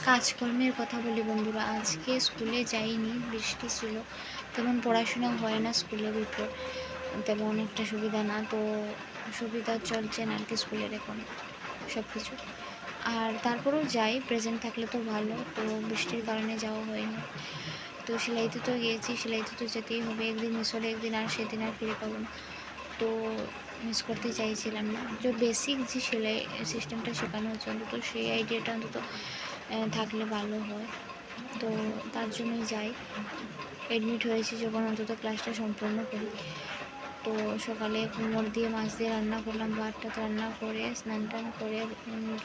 কাজকর্মের কথা বলি বন্ধুরা, আজকে স্কুলে যাইনি, বৃষ্টি ছিল, তেমন পড়াশোনা হয় না স্কুলের উপর, তেমন একটা সুবিধা না। তো সুবিধা চলছে না আর কি স্কুলের এখন সব কিছু। আর তারপরেও যাই, প্রেজেন্ট থাকলে তো ভালো। তো বৃষ্টির কারণে যাওয়া হয়নি। তো সেলাইতে তো গিয়েছি, সেলাইতে তো যেতেই হবে, একদিন মিস হলে একদিন আর সেদিন আর ফিরে পাবো না। তো মিস করতে চাইছিলাম না। যে বেসিক যে সেলাই সিস্টেমটা শেখানো হচ্ছে, অন্তত সেই আইডিয়াটা অন্তত থাকলে ভালো হয়। তো তার জন্যই যাই। অ্যাডমিট হয়েছি যখন, অন্তত ক্লাসটা সম্পূর্ণ করি। তো সকালে কুমড় দিয়ে মাছ দিয়ে রান্না করলাম, ভাতটা রান্না করে স্নান টান করে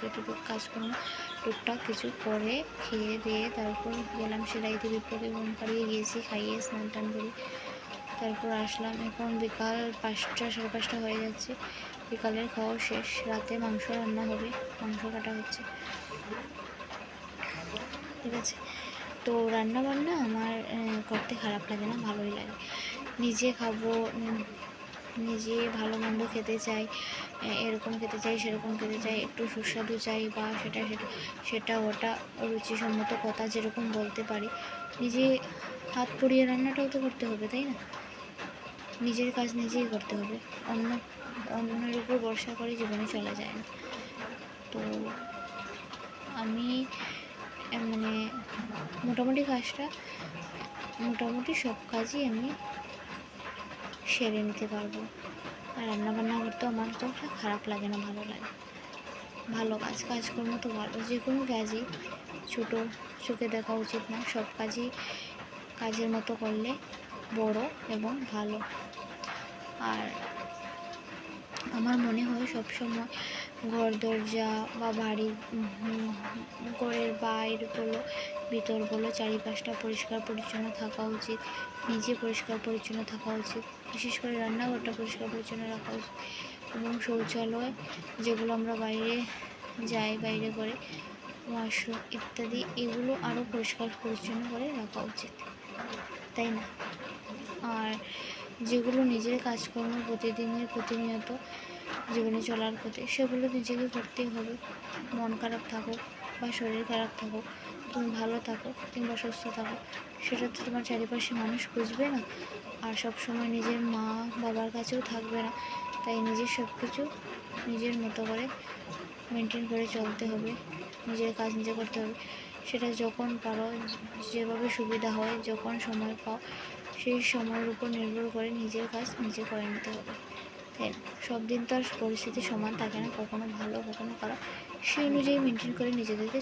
যেটুকু কাজ করলাম টুকটাক কিছু করে খেয়ে দিয়ে তারপর গেলাম সেলাইতে। বিপ্লবকে ঘুম পাড়িয়ে গিয়েছি, খাইয়ে স্নান টান করে তারপর আসলাম। এখন বিকাল 5টা, সাড়ে 5টা হয়ে যাচ্ছে। বিকালের খাওয়া শেষ। রাতে মাংস রান্না হবে, মাংস কাটা হচ্ছে, ঠিক আছে। তো রান্না বান্না আমার করতে খারাপ লাগে না, ভালোই লাগে। নিজে খাবো, নিজে ভালো মন্দ খেতে চাই, এরকম খেতে চাই, সেরকম খেতে চাই, একটু সুস্বাদু চাই বা সেটা ওটা রুচিসম্মত কথা যেরকম বলতে পারি। নিজে হাত পুড়িয়ে রান্নাটাও তো করতে হবে, তাই না? নিজের কাজ নিজেই করতে হবে, অন্যের উপর ভরসা করে জীবনে চলা যায় না। তো আমি মানে মোটামুটি সব কাজই আমি সেরে নিতে পারবো। আর রান্নাবান্না করতেও আমার তো খারাপ লাগে না, ভালো লাগে। ভালো কাজকর্ম তো ভালো, যে কোনো কাজই ছোটো চোখে দেখা উচিত না। সব কাজই কাজের মতো করলে বড় এবং ভালো। আর আমার মনে হয় সবসময় ঘর দরজা বা বাড়ির ঘরের বাইরে বলো ভিতর বলো চারিপাশটা পরিষ্কার পরিচ্ছন্ন থাকা উচিত। নিজে পরিষ্কার পরিচ্ছন্ন থাকা উচিত, বিশেষ করে রান্নাঘরটা পরিষ্কার পরিচ্ছন্ন রাখা উচিত। এবং শৌচালয় যেগুলো আমরা বাইরে যাই, বাইরে করে ওয়াশরুম ইত্যাদি, এগুলো আরও পরিষ্কার পরিচ্ছন্ন করে রাখা উচিত, তাই না? আর যেগুলো নিজের কাজকর্ম প্রতিনিয়ত জীবনে চলার পথে, সেগুলো নিজেকে করতেই হবে। মন খারাপ থাকুক বা শরীর খারাপ থাকুক, তুমি ভালো থাকো কিংবা সুস্থ থাকো, সেটা তো তোমার চারিপাশে মানুষ বুঝবে না, আর সবসময় নিজের মা বাবার কাছেও থাকবে না। তাই নিজের সব কিছু নিজের মতো করে মেনটেন করে চলতে হবে, নিজের কাজ নিজে করতে হবে। সেটা যখন পারো, যেভাবে সুবিধা হয়, যখন সময় পাও, সেই সময়ের উপর নির্ভর করে নিজের কাজ নিজে করে নিতে হবে, তাই না? সব দিন তো আর পরিস্থিতি সমান থাকে না, কখনো ভালো কখনো খারাপ, সেই অনুযায়ী মেনটেন করে নিজেদেরকে